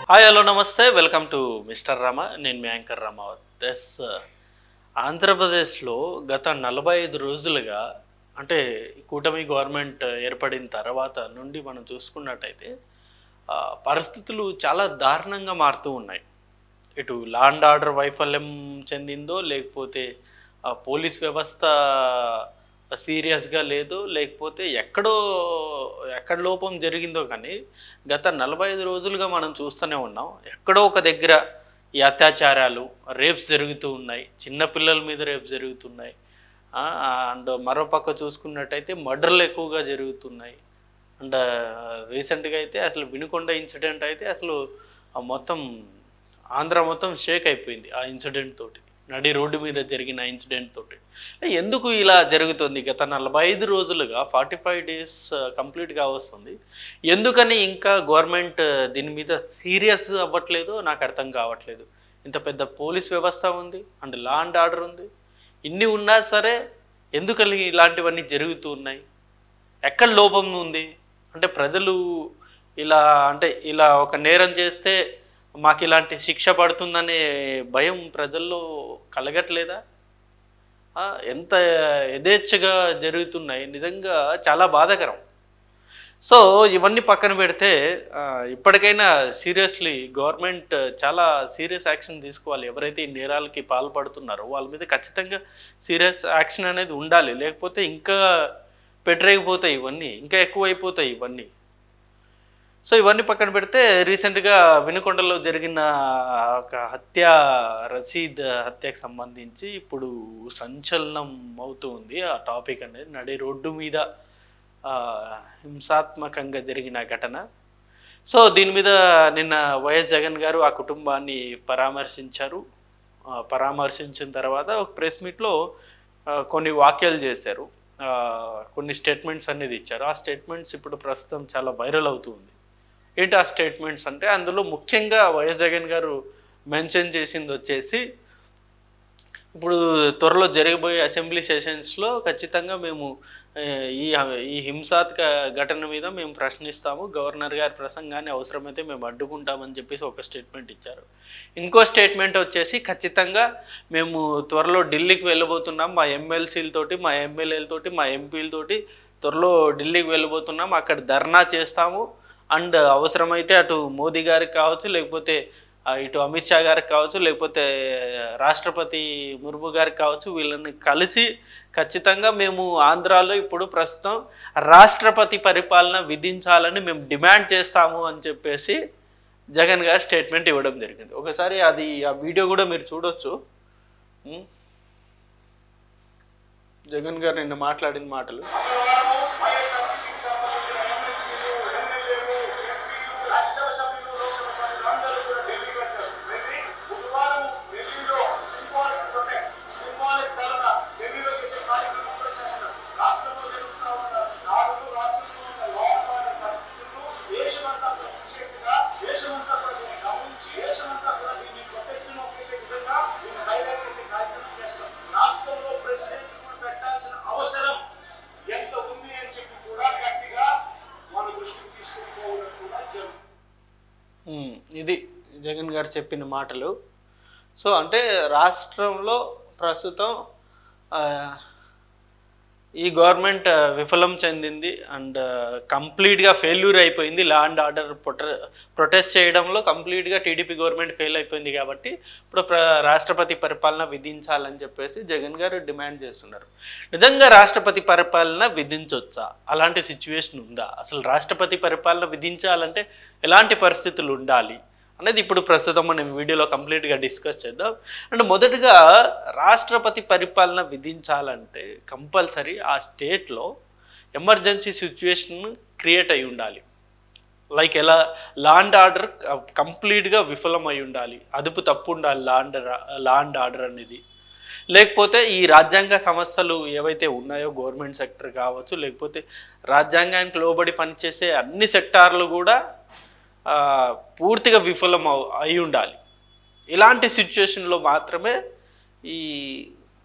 Hi hello నమస్తే welcome to mister Rama. నేను మీ anchor Ramavath. ఆంధ్రప్రదేశ్లో గత 45 రోజులుగా అంటే కూటమి గవర్నమెంట్ ఏర్పడిన తర్వాత నుండి మనం చూసుకున్నట్టయితే పరిస్థితులు చాలా దారుణంగా మారుతూ ఉన్నాయి. ఇటు లా అండ్ ఆర్డర్ వైఫల్యం చెందిందో, లేకపోతే పోలీస్ వ్యవస్థ సీరియస్గా లేదు, లేకపోతే ఎక్కడ లోపం జరిగిందో కానీ గత 45 రోజులుగా మనం చూస్తూనే ఉన్నాం. ఎక్కడో ఒక దగ్గర ఈ అత్యాచారాలు, రేప్స్ జరుగుతూ ఉన్నాయి, చిన్నపిల్లల మీద రేప్స్ జరుగుతున్నాయి. అండ్ మరోపక్క చూసుకున్నట్టయితే మర్డర్లు ఎక్కువగా జరుగుతున్నాయి. అండ్ రీసెంట్గా అయితే అసలు వినుకొండ ఇన్సిడెంట్ అయితే అసలు మొత్తం ఆంధ్ర మొత్తం షేక్ అయిపోయింది ఆ ఇన్సిడెంట్ తోటి, నడి రోడ్డు మీద జరిగిన ఇన్సిడెంట్ తోటి. ఎందుకు ఇలా జరుగుతుంది? గత 45 రోజులుగా 45 డేస్ కంప్లీట్గా వస్తుంది. ఎందుకని ఇంకా గవర్నమెంట్ దీని మీద సీరియస్ అవ్వట్లేదో నాకు అర్థం కావట్లేదు. ఇంత పెద్ద పోలీస్ వ్యవస్థ ఉంది అండ్ లా అండ్ ఆర్డర్ ఉంది, ఇన్ని ఉన్నా సరే ఎందుకని ఇలాంటివన్నీ జరుగుతూ ఉన్నాయి? ఎక్కడ లోపం ఉంది? అంటే ప్రజలు ఇలా ఒక నేరం చేస్తే మాకు ఇలాంటి శిక్ష పడుతుందనే భయం ప్రజల్లో కలగట్లేదా? ఎంత యథేచ్ఛగా జరుగుతున్నాయి, నిజంగా చాలా బాధాకరం. సో ఇవన్నీ పక్కన పెడితే ఇప్పటికైనా సీరియస్లీ గవర్నమెంట్ చాలా సీరియస్ యాక్షన్ తీసుకోవాలి. ఎవరైతే ఈ నేరాలకి పాల్పడుతున్నారో వాళ్ళ మీద ఖచ్చితంగా సీరియస్ యాక్షన్ అనేది ఉండాలి. లేకపోతే ఇంకా పెట్టరేగిపోతాయి, ఇవన్నీ ఇంకా ఎక్కువైపోతాయి ఇవన్నీ. సో ఇవన్నీ పక్కన పెడితే రీసెంట్గా వినుకొండలో జరిగిన ఒక రషీద్ హత్యకు సంబంధించి ఇప్పుడు సంచలనం అవుతూ ఉంది. ఆ టాపిక్ అనేది నడి రోడ్డు మీద హింసాత్మకంగా జరిగిన ఘటన. సో దీని మీద నిన్న వైఎస్ జగన్ గారు ఆ కుటుంబాన్ని పరామర్శించారు. పరామర్శించిన తర్వాత ఒక ప్రెస్ మీట్లో కొన్ని వ్యాఖ్యలు చేశారు, కొన్ని స్టేట్మెంట్స్ అనేది ఇచ్చారు. ఆ స్టేట్మెంట్స్ ఇప్పుడు ప్రస్తుతం చాలా వైరల్ అవుతుంది. ఏంటి ఆ స్టేట్మెంట్స్ అంటే, అందులో ముఖ్యంగా వైఎస్ జగన్ గారు మెన్షన్ చేసింది వచ్చేసి, ఇప్పుడు త్వరలో జరగబోయే అసెంబ్లీ సెషన్స్లో ఖచ్చితంగా మేము ఈ హింసాత్మక ఘటన మీద మేము ప్రశ్నిస్తాము, గవర్నర్ గారి ప్రసంగాన్ని అవసరమైతే మేము అడ్డుకుంటామని చెప్పేసి ఒక స్టేట్మెంట్ ఇచ్చారు. ఇంకో స్టేట్మెంట్ వచ్చేసి, ఖచ్చితంగా మేము త్వరలో ఢిల్లీకి వెళ్ళబోతున్నాం, మా ఎమ్మెల్సీలతోటి, మా ఎమ్మెల్యేలతోటి, మా ఎంపీలతోటి త్వరలో ఢిల్లీకి వెళ్ళబోతున్నాం, అక్కడ ధర్నా చేస్తాము. అండ్ అవసరమైతే అటు మోదీ గారికి కావచ్చు, లేకపోతే ఇటు అమిత్ షా గారికి కావచ్చు, లేకపోతే రాష్ట్రపతి ముర్ము గారికి కావచ్చు, వీళ్ళని కలిసి ఖచ్చితంగా మేము ఆంధ్రాలో ఇప్పుడు ప్రస్తుతం రాష్ట్రపతి పరిపాలన విధించాలని మేము డిమాండ్ చేస్తాము అని చెప్పేసి జగన్ గారు స్టేట్మెంట్ ఇవ్వడం జరిగింది. ఒకసారి ఆ వీడియో కూడా మీరు చూడొచ్చు. జగన్ గారు నిన్న మాట్లాడిన మాటలు. ఇది జగన్ గారు చెప్పిన మాటలు. సో అంటే రాష్ట్రంలో ప్రస్తుతం ఈ గవర్నమెంట్ విఫలం చెందింది అండ్ కంప్లీట్గా ఫెయిల్యూర్ అయిపోయింది. లా అండ్ ఆర్డర్ ప్రొటెస్ట్ చేయడంలో కంప్లీట్గా టీడీపీ గవర్నమెంట్ ఫెయిల్ అయిపోయింది. కాబట్టి ఇప్పుడు రాష్ట్రపతి పరిపాలన విధించాలని చెప్పేసి జగన్ గారు డిమాండ్ చేస్తున్నారు. నిజంగా రాష్ట్రపతి పరిపాలన విధించవచ్చా? అలాంటి సిచ్యువేషన్ ఉందా? అసలు రాష్ట్రపతి పరిపాలన విధించాలంటే ఎలాంటి పరిస్థితులు ఉండాలి అనేది ఇప్పుడు ప్రస్తుతం మనం వీడియోలో కంప్లీట్గా డిస్కస్ చేద్దాం. అండ్ మొదటగా రాష్ట్రపతి పరిపాలన విధించాలంటే కంపల్సరీ ఆ స్టేట్లో ఎమర్జెన్సీ సిచ్యువేషన్ క్రియేట్ అయి ఉండాలి. లైక్ ఎలా లా అండ్ ఆర్డర్ కంప్లీట్గా విఫలం అయి ఉండాలి, అదుపు తప్పు ఉండాలి లా అండ్ ఆర్డర్ అనేది. లేకపోతే ఈ రాజ్యాంగ సంస్థలు ఏవైతే ఉన్నాయో, గవర్నమెంట్ సెక్టర్ కావచ్చు, లేకపోతే రాజ్యాంగానికి లోబడి పనిచేసే అన్ని సెక్టార్లు కూడా పూర్తిగా విఫలం అయి ఉండాలి. ఇలాంటి సిచ్యువేషన్లో మాత్రమే ఈ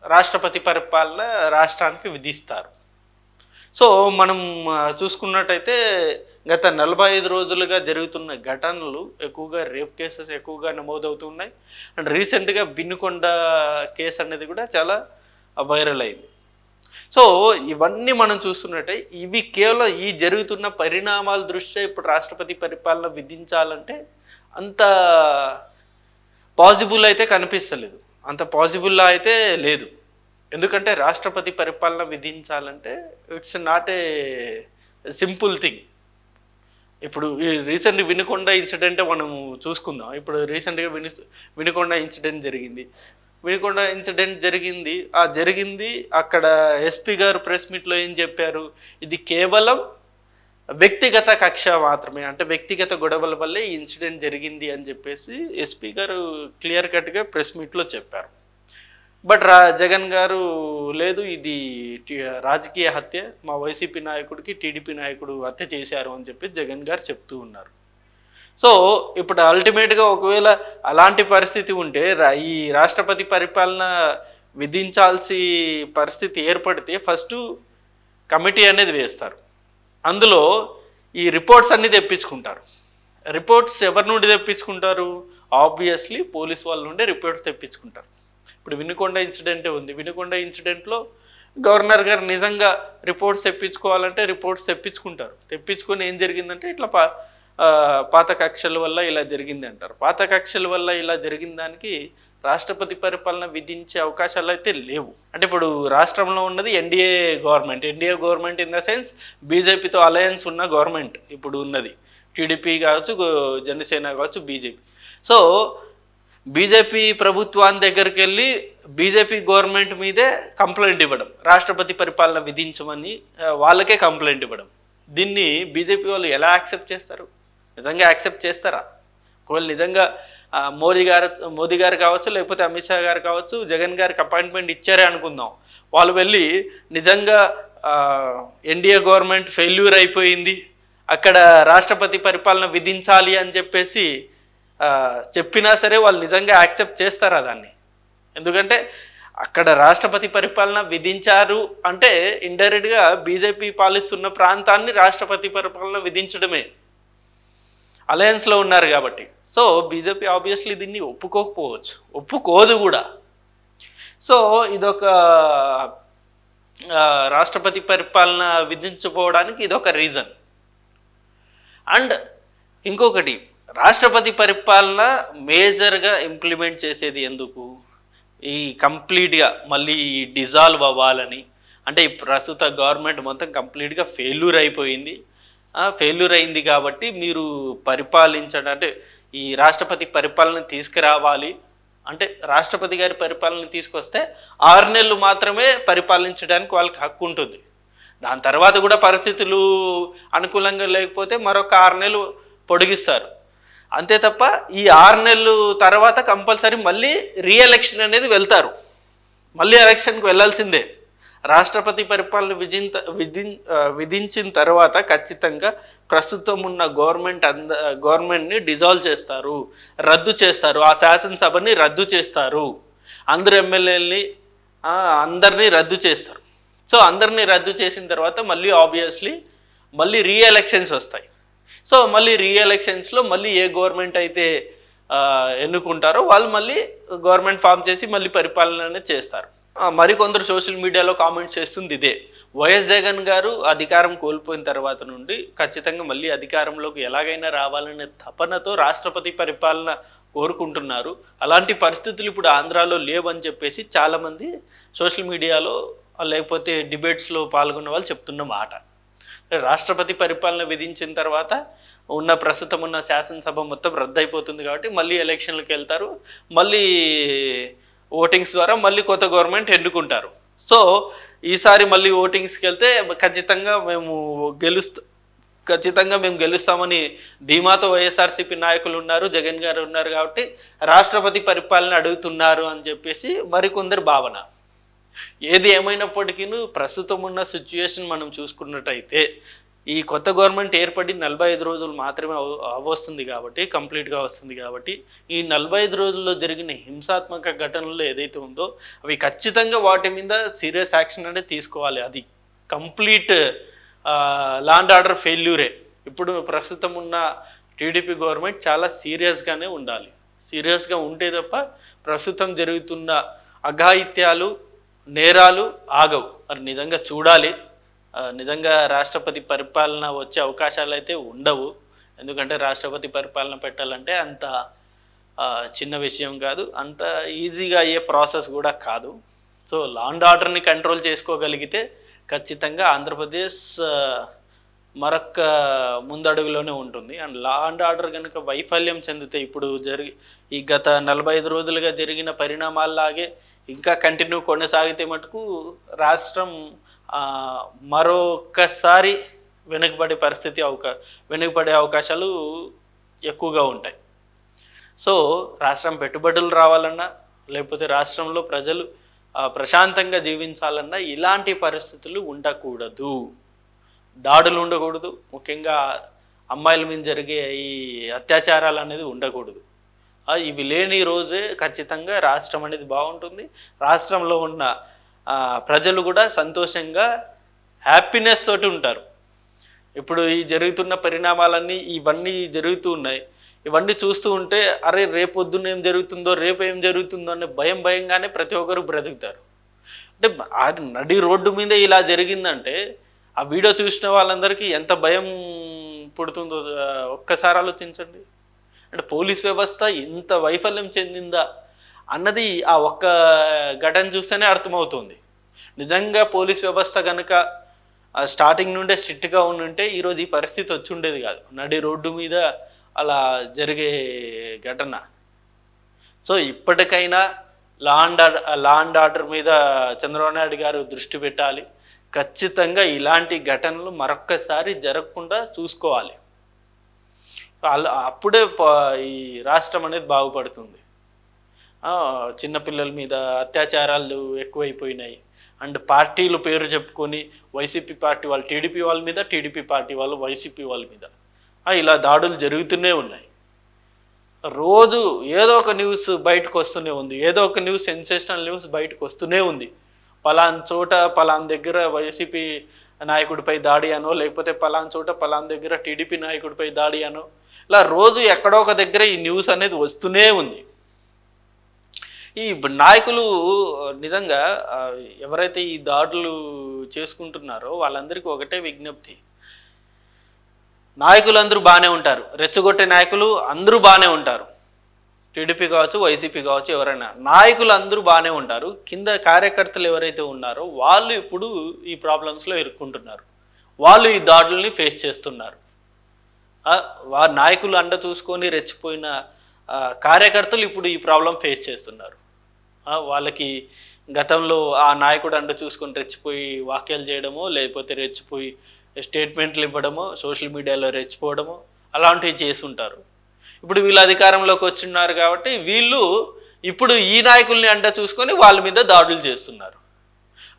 రాష్ట్రపతి పరిపాలన రాష్ట్రానికి విధిస్తారు. సో మనం చూసుకున్నట్టయితే గత 45 రోజులుగా జరుగుతున్న ఘటనలు ఎక్కువగా రేప్ కేసెస్ ఎక్కువగా నమోదవుతున్నాయి. అండ్ రీసెంట్గా బిన్నుకొండ కేసు అనేది కూడా చాలా వైరల్ అయింది. సో ఇవన్నీ మనం చూస్తున్నట్టే ఇవి కేవలం ఈ జరుగుతున్న పరిణామాల దృష్ట్యా ఇప్పుడు రాష్ట్రపతి పరిపాలన విధించాలంటే అంత పాసిబుల్ అయితే కనిపిస్తలేదు, అంత పాసిబుల్ అయితే లేదు. ఎందుకంటే రాష్ట్రపతి పరిపాలన విధించాలంటే it's not a simple thing. ఇప్పుడు ఈ రీసెంట్ వినుకొండ ఇన్సిడెంట్ మనం చూసుకుందాం. ఇప్పుడు రీసెంట్గా వినుకొండ ఇన్సిడెంట్ జరిగింది. వినుకొండ ఇన్సిడెంట్ జరిగింది అక్కడ ఎస్పీ గారు ప్రెస్ మీట్లో ఏం చెప్పారు, ఇది కేవలం వ్యక్తిగత కక్ష మాత్రమే, అంటే వ్యక్తిగత గొడవల వల్లే ఈ ఇన్సిడెంట్ జరిగింది అని చెప్పేసి ఎస్పీ గారు క్లియర్ కట్గా ప్రెస్ మీట్లో చెప్పారు. బట్ జగన్ గారు లేదు, ఇది రాజకీయ హత్య, మా వైసీపీ నాయకుడికి టీడీపీ నాయకుడు హత్య చేశారు అని చెప్పి జగన్ గారు చెప్తూ ఉన్నారు. సో ఇప్పుడు అల్టిమేట్గా ఒకవేళ అలాంటి పరిస్థితి ఉంటే ఈ రాష్ట్రపతి పరిపాలన విధించాల్సి పరిస్థితి ఏర్పడితే ఫస్ట్ కమిటీ అనేది వేస్తారు. అందులో ఈ రిపోర్ట్స్ అన్నీ తెప్పించుకుంటారు. రిపోర్ట్స్ ఎవరి నుండి తెప్పించుకుంటారు? ఆబ్వియస్లీ పోలీస్ వాళ్ళ నుండి రిపోర్ట్స్ తెప్పించుకుంటారు. ఇప్పుడు వినుకొండ ఇన్సిడెంటే ఉంది. వినుకొండ ఇన్సిడెంట్లో గవర్నర్ గారు నిజంగా రిపోర్ట్స్ తెప్పించుకోవాలంటే రిపోర్ట్స్ తెప్పించుకొని ఏం జరిగిందంటే ఇట్లా పాత కక్షల వల్ల ఇలా జరిగింది అంటారు. పాత కక్షల వల్ల ఇలా జరిగిన దానికి రాష్ట్రపతి పరిపాలన విధించే అవకాశాలు అయితే లేవు. అంటే ఇప్పుడు రాష్ట్రంలో ఉన్నది NDA government in the sense బీజేపీతో అలయన్స్ ఉన్న గవర్నమెంట్ ఇప్పుడు ఉన్నది. టీడీపీ కావచ్చు, జనసేన కావచ్చు, బీజేపీ. సో బీజేపీ ప్రభుత్వాన్ని దగ్గరికి వెళ్ళి బీజేపీ గవర్నమెంట్ మీదే కంప్లైంట్ ఇవ్వడం, రాష్ట్రపతి పరిపాలన విధించమని వాళ్ళకే కంప్లైంట్ ఇవ్వడం. దీన్ని బీజేపీ వాళ్ళు ఎలా యాక్సెప్ట్ చేస్తారు? నిజంగా యాక్సెప్ట్ చేస్తారా? ఒకవేళ నిజంగా మోదీ గారు కావచ్చు, లేకపోతే అమిత్ షా గారు కావచ్చు, జగన్ గారికి అపాయింట్మెంట్ ఇచ్చారే అనుకుందాం, వాళ్ళు వెళ్ళి నిజంగా ఎన్డీఏ గవర్నమెంట్ ఫెయిల్యూర్ అయిపోయింది, అక్కడ రాష్ట్రపతి పరిపాలన విధించాలి అని చెప్పేసి చెప్పినా సరే వాళ్ళు నిజంగా యాక్సెప్ట్ చేస్తారా దాన్ని? ఎందుకంటే అక్కడ రాష్ట్రపతి పరిపాలన విధించారు అంటే ఇండైరెక్ట్గా బీజేపీ పాలిస్తున్న ప్రాంతాన్ని రాష్ట్రపతి పరిపాలన విధించడమే, అలయన్స్లో ఉన్నారు కాబట్టి. సో బీజేపీ ఆబ్వియస్లీ దీన్ని ఒప్పుకోదు కూడా. సో ఇదొక రాష్ట్రపతి పరిపాలన విధించకపోవడానికి ఇదొక రీజన్. అండ్ ఇంకొకటి, రాష్ట్రపతి పరిపాలన మేజర్గా ఇంప్లిమెంట్ చేసేది ఎందుకు? ఈ కంప్లీట్గా మళ్ళీ డిజాల్వ్ అవ్వాలని. అంటే ఈ ప్రస్తుత గవర్నమెంట్ మొత్తం కంప్లీట్గా ఫెయిల్యూర్ అయింది కాబట్టి మీరు పరిపాలించడం అంటే ఈ రాష్ట్రపతి పరిపాలన తీసుకురావాలి అంటే రాష్ట్రపతి గారి పరిపాలన తీసుకొస్తే 6 నెలలు మాత్రమే పరిపాలించడానికి వాళ్ళకి హక్కు ఉంటుంది. దాని తర్వాత కూడా పరిస్థితులు అనుకూలంగా లేకపోతే మరొక 6 నెలలు పొడిగిస్తారు. అంతే తప్ప ఈ 6 నెలలు తర్వాత కంపల్సరీ మళ్ళీ రీఎలక్షన్ అనేది వెళ్తారు, మళ్ళీ ఎలక్షన్కి వెళ్ళాల్సిందే. రాష్ట్రపతి పరిపాలన విధించిన తర్వాత ఖచ్చితంగా ప్రస్తుతం ఉన్న గవర్నమెంట్ని డిజాల్వ్ చేస్తారు, రద్దు చేస్తారు, ఆ శాసనసభని రద్దు చేస్తారు, అందరు ఎమ్మెల్యేలని అందరినీ రద్దు చేస్తారు. సో అందరినీ రద్దు చేసిన తర్వాత మళ్ళీ ఆబ్వియస్లీ మళ్ళీ రీఎలక్షన్స్ వస్తాయి. సో మళ్ళీ రీఎలక్షన్స్లో మళ్ళీ ఏ గవర్నమెంట్ అయితే ఎన్నుకుంటారో వాళ్ళు మళ్ళీ గవర్నమెంట్ ఫామ్ చేసి మళ్ళీ పరిపాలన అనేది చేస్తారు. మరికొందరు సోషల్ మీడియాలో కామెంట్స్ చేస్తుంది ఇదే, వైఎస్ జగన్ గారు అధికారం కోల్పోయిన తర్వాత నుండి ఖచ్చితంగా మళ్ళీ అధికారంలోకి ఎలాగైనా రావాలనే తపనతో రాష్ట్రపతి పరిపాలన కోరుకుంటున్నారు. అలాంటి పరిస్థితులు ఇప్పుడు ఆంధ్రాలో లేవని చెప్పేసి చాలామంది సోషల్ మీడియాలో లేకపోతే డిబేట్స్లో పాల్గొన్న వాళ్ళు చెప్తున్న మాట. రాష్ట్రపతి పరిపాలన విధించిన తర్వాత ప్రస్తుతం ఉన్న శాసనసభ మొత్తం రద్దు అయిపోతుంది కాబట్టి మళ్ళీ ఎలక్షన్లకు వెళ్తారు, మళ్ళీ ఓటింగ్స్ ద్వారా మళ్ళీ కొత్త గవర్నమెంట్ ఎన్నుకుంటారు. సో ఈసారి మళ్ళీ ఓటింగ్స్కి వెళ్తే ఖచ్చితంగా మేము గెలుస్తామని ధీమాతో వైఎస్ఆర్సీపీ నాయకులు ఉన్నారు, జగన్ గారు ఉన్నారు కాబట్టి రాష్ట్రపతి పరిపాలన అడుగుతున్నారు అని చెప్పేసి మరికొందరు భావన. ఏది ఏమైనప్పటికీ ప్రస్తుతం ఉన్న సిచ్యుయేషన్ మనం చూసుకున్నట్టయితే ఈ కొత్త గవర్నమెంట్ ఏర్పడి 45 రోజులు మాత్రమే కంప్లీట్గా వస్తుంది కాబట్టి ఈ 45 రోజుల్లో జరిగిన హింసాత్మక ఘటనలు ఏదైతే ఉందో అవి ఖచ్చితంగా వాటి మీద సీరియస్ యాక్షన్ అనేది తీసుకోవాలి. అది కంప్లీట్ లా అండ్ ఆర్డర్ ఫెయిల్యూరే. ఇప్పుడు ప్రస్తుతం ఉన్న టీడీపీ గవర్నమెంట్ చాలా సీరియస్గానే ఉండాలి. సీరియస్గా ఉంటే తప్ప ప్రస్తుతం జరుగుతున్న అఘాయిత్యాలు, నేరాలు ఆగవు. మరి నిజంగా చూడాలి. నిజంగా రాష్ట్రపతి పరిపాలన వచ్చే అవకాశాలు అయితే ఉండవు. ఎందుకంటే రాష్ట్రపతి పరిపాలన పెట్టాలంటే అంత చిన్న విషయం కాదు, అంత ఈజీగా అయ్యే ప్రాసెస్ కూడా కాదు. సో లా అండ్ ఆర్డర్ని కంట్రోల్ చేసుకోగలిగితే ఖచ్చితంగా ఆంధ్రప్రదేశ్ మరొక ముందడుగులోనే ఉంటుంది. అండ్ లా అండ్ ఆర్డర్ కనుక వైఫల్యం చెందితే ఇప్పుడు ఈ గత 45 రోజులుగా జరిగిన పరిణామాల్లాగే ఇంకా కంటిన్యూ కొనసాగితే మటుకు రాష్ట్రం మరొకసారి వెనుకబడే అవకాశాలు ఎక్కువగా ఉంటాయి. సో రాష్ట్రం పెట్టుబడులు రావాలన్నా, లేకపోతే రాష్ట్రంలో ప్రజలు ప్రశాంతంగా జీవించాలన్నా ఇలాంటి పరిస్థితులు ఉండకూడదు. దాడులు ఉండకూడదు. ముఖ్యంగా అమ్మాయిల మీద జరిగే ఈ అత్యాచారాలు అనేది ఉండకూడదు. ఇవి లేని రోజే ఖచ్చితంగా రాష్ట్రం అనేది బాగుంటుంది. రాష్ట్రంలో ఉన్న ప్రజలు కూడా సంతోషంగా హ్యాపీనెస్ తోటి ఉంటారు. ఇప్పుడు ఈ జరుగుతున్న పరిణామాలన్నీ ఇవన్నీ జరుగుతూ ఉన్నాయి. ఇవన్నీ చూస్తూ ఉంటే అరే రేపొద్దున ఏం జరుగుతుందో, రేపు ఏం జరుగుతుందో అనే భయంగానే ప్రతి ఒక్కరు బ్రతుకుతారు. అంటే నడి రోడ్డు మీద ఇలా జరిగిందంటే ఆ వీడియో చూసిన వాళ్ళందరికీ ఎంత భయం పుడుతుందో ఒక్కసారి ఆలోచించండి. అంటే పోలీస్ వ్యవస్థ ఇంత వైఫల్యం చెందిందా అన్నది ఆ ఒక్క ఘటన చూస్తేనే అర్థమవుతుంది. నిజంగా పోలీస్ వ్యవస్థ కనుక స్టార్టింగ్ నుండే స్ట్రిక్ట్గా ఉండుంటే ఈరోజు ఈ పరిస్థితి వచ్చి ఉండేది కాదు. నడి రోడ్డు మీద అలా జరిగే ఘటన. సో ఇప్పటికైనా లా అండ్ ఆర్డర్ మీద చంద్రబాబు నాయుడు గారు దృష్టి పెట్టాలి. ఖచ్చితంగా ఇలాంటి ఘటనలు మరొక్కసారి జరగకుండా చూసుకోవాలి. అప్పుడే ఈ రాష్ట్రం అనేది బాగుపడుతుంది. చిన్నపిల్లల మీద అత్యాచారాలు ఎక్కువైపోయినాయి. అండ్ పార్టీలు పేరు చెప్పుకొని వైసీపీ పార్టీ వాళ్ళు టీడీపీ వాళ్ళ మీద, టీడీపీ పార్టీ వాళ్ళు వైసీపీ వాళ్ళ మీద ఇలా దాడులు జరుగుతూనే ఉన్నాయి. రోజు ఏదో ఒక న్యూస్ బయటకు వస్తూనే ఉంది. ఏదో ఒక న్యూస్, సెన్సేషనల్ న్యూస్ బయటకు వస్తూనే ఉంది. పలానా చోట పలానా దగ్గర వైసీపీ నాయకుడిపై దాడి అనో, లేకపోతే పలానా చోట పలానా దగ్గర టీడీపీ నాయకుడిపై దాడి అనో, ఇలా రోజు ఎక్కడో ఒక దగ్గర ఈ న్యూస్ అనేది వస్తూనే ఉంది. ఈ నాయకులు నిజంగా ఎవరైతే ఈ దాడులు చేసుకుంటున్నారో వాళ్ళందరికీ ఒకటే విజ్ఞప్తి. నాయకులు అందరూ బాగానే ఉంటారు, రెచ్చగొట్టే నాయకులు అందరూ బాగానే ఉంటారు. టీడీపీ కావచ్చు, వైసీపీ కావచ్చు, ఎవరైనా నాయకులు అందరూ బాగానే ఉంటారు. కింద కార్యకర్తలు ఎవరైతే ఉన్నారో వాళ్ళు ఇప్పుడు ఈ ప్రాబ్లమ్స్లో ఇరుక్కుంటున్నారు. వాళ్ళు ఈ దాడుల్ని ఫేస్ చేస్తున్నారు. నాయకులు అండ చూసుకొని రెచ్చిపోయిన కార్యకర్తలు ఇప్పుడు ఈ ప్రాబ్లం ఫేస్ చేస్తున్నారు. వాళ్ళకి గతంలో ఆ నాయకుడు అండ చూసుకొని రెచ్చిపోయి వాక్యాలు చేయడమో, లేకపోతే రెచ్చిపోయి స్టేట్మెంట్లు ఇవ్వడమో, సోషల్ మీడియాలో రెచ్చిపోవడమో అలాంటివి చేస్తుంటారు. ఇప్పుడు వీళ్ళు అధికారంలోకి వచ్చిన్నారు కాబట్టి వీళ్ళు ఇప్పుడు ఈ నాయకుల్ని అండ చూసుకొని వాళ్ళ మీద దాడులు చేస్తున్నారు.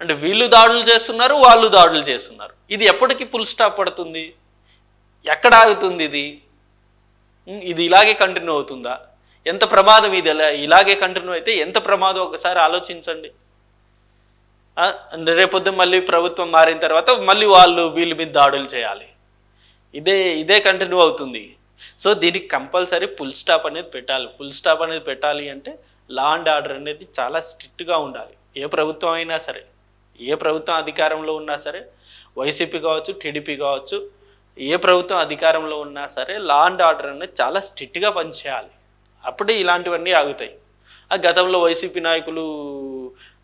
అంటే వీళ్ళు దాడులు చేస్తున్నారు, వాళ్ళు దాడులు చేస్తున్నారు. ఇది ఎప్పటికీ ఫుల్ స్టాప్ పడుతుంది? ఎక్కడ ఆగుతుంది ఇది ఇలాగే కంటిన్యూ అవుతుందా? ఎంత ప్రమాదం ఇది. ఇలాగే కంటిన్యూ అయితే ఎంత ప్రమాదం ఒకసారి ఆలోచించండి. రేపొద్దు మళ్ళీ ప్రభుత్వం మారిన తర్వాత మళ్ళీ వీళ్ళ మీద దాడులు చేయాలి. ఇదే కంటిన్యూ అవుతుంది. సో దీనికి కంపల్సరీ ఫుల్ స్టాప్ అనేది పెట్టాలి. ఫుల్ స్టాప్ అనేది పెట్టాలి అంటే లా అండ్ ఆర్డర్ అనేది చాలా స్ట్రిక్ట్గా ఉండాలి. ఏ ప్రభుత్వం అయినా సరే, ఏ ప్రభుత్వం అధికారంలో ఉన్నా సరే, వైసీపీ కావచ్చు, టీడీపీ కావచ్చు, ఏ ప్రభుత్వం అధికారంలో ఉన్నా సరే లా అండ్ ఆర్డర్ అనేది చాలా స్ట్రిక్ట్గా పనిచేయాలి. అప్పుడే ఇలాంటివన్నీ ఆగుతాయి. గతంలో వైసీపీ నాయకులు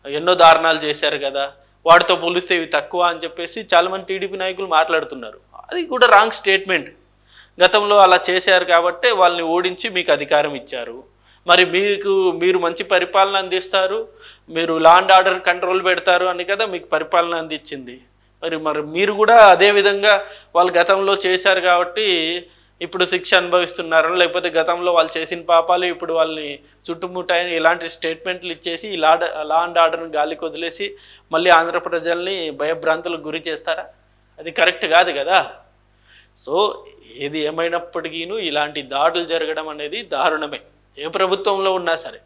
ఎన్నో దారుణాలు చేశారు కదా, వాటితో పోలిస్తే ఇవి తక్కువ అని చెప్పేసి చాలామంది టీడీపీ నాయకులు మాట్లాడుతున్నారు. అది కూడా రాంగ్ స్టేట్మెంట్. గతంలో అలా చేశారు కాబట్టి వాళ్ళని ఓడించి మీకు అధికారం ఇచ్చారు. మరి మీరు మంచి పరిపాలన అందిస్తారు, మీరు లా అండ్ ఆర్డర్ కంట్రోల్ పెడతారు అని కదా మీకు పరిపాలన అందించింది. మరి మీరు కూడా అదే విధంగా వాళ్ళు గతంలో చేశారు కాబట్టి ఇప్పుడు శిక్ష అనుభవిస్తున్నారు, లేకపోతే గతంలో వాళ్ళు చేసిన పాపాలు ఇప్పుడు వాళ్ళని చుట్టుముట్టాయని ఇలాంటి స్టేట్మెంట్లు ఇచ్చేసి లా అండ్ ఆర్డర్ని గాలికి వదిలేసి మళ్ళీ ఆంధ్ర ప్రజల్ని భయభ్రాంతులకు గురి చేస్తారా? అది కరెక్ట్ కాదు కదా. సో ఏది ఏమైనప్పటికీ ఇలాంటి దాడులు జరగడం అనేది దారుణమే. ఏ ప్రభుత్వంలో ఉన్నా సరే,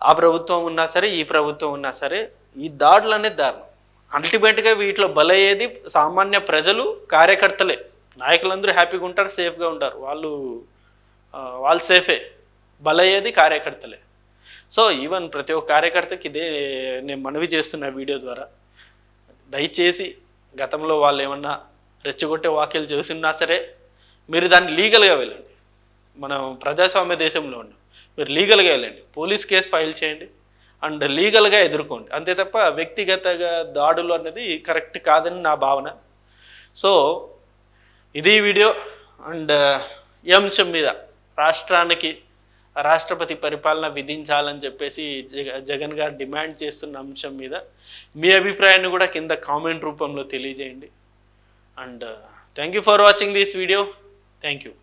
ఆ ప్రభుత్వం ఉన్నా సరే, ఈ ప్రభుత్వం ఉన్నా సరే, ఈ దాడులు అనేది దారుణం. అల్టిమేట్గా వీటిలో బలయ్యేది సామాన్య ప్రజలు, కార్యకర్తలే. నాయకులందరూ హ్యాపీగా ఉంటారు, సేఫ్గా ఉంటారు, వాళ్ళు సేఫే. బలయ్యేది కార్యకర్తలే. సో ఈవెన్ ప్రతి ఒక్క కార్యకర్తకి ఇదే నేను మనవి చేస్తున్న వీడియో ద్వారా, దయచేసి గతంలో వాళ్ళు ఏమన్నా రెచ్చగొట్టే వాక్యాలు చేస్తున్నా సరే మీరు దాన్ని లీగల్గా వెళ్ళండి. మనం ప్రజాస్వామ్య దేశంలో ఉన్నాం. మీరు లీగల్గా వెళ్ళండి, పోలీస్ కేసు ఫైల్ చేయండి అండ్ లీగల్గా ఎదుర్కోండి. అంతే తప్ప వ్యక్తిగతంగా దాడులు అన్నది కరెక్ట్ కాదని నా భావన. సో ఇది వీడియో. అండ్ ఈ అంశం మీద రాష్ట్రానికి రాష్ట్రపతి పరిపాలన విధించాలని చెప్పేసి జగన్ గారు డిమాండ్ చేస్తున్న అంశం మీద మీ అభిప్రాయాన్ని కూడా కింద కామెంట్ రూపంలో తెలియజేయండి. And thank you for watching this video. Thank you.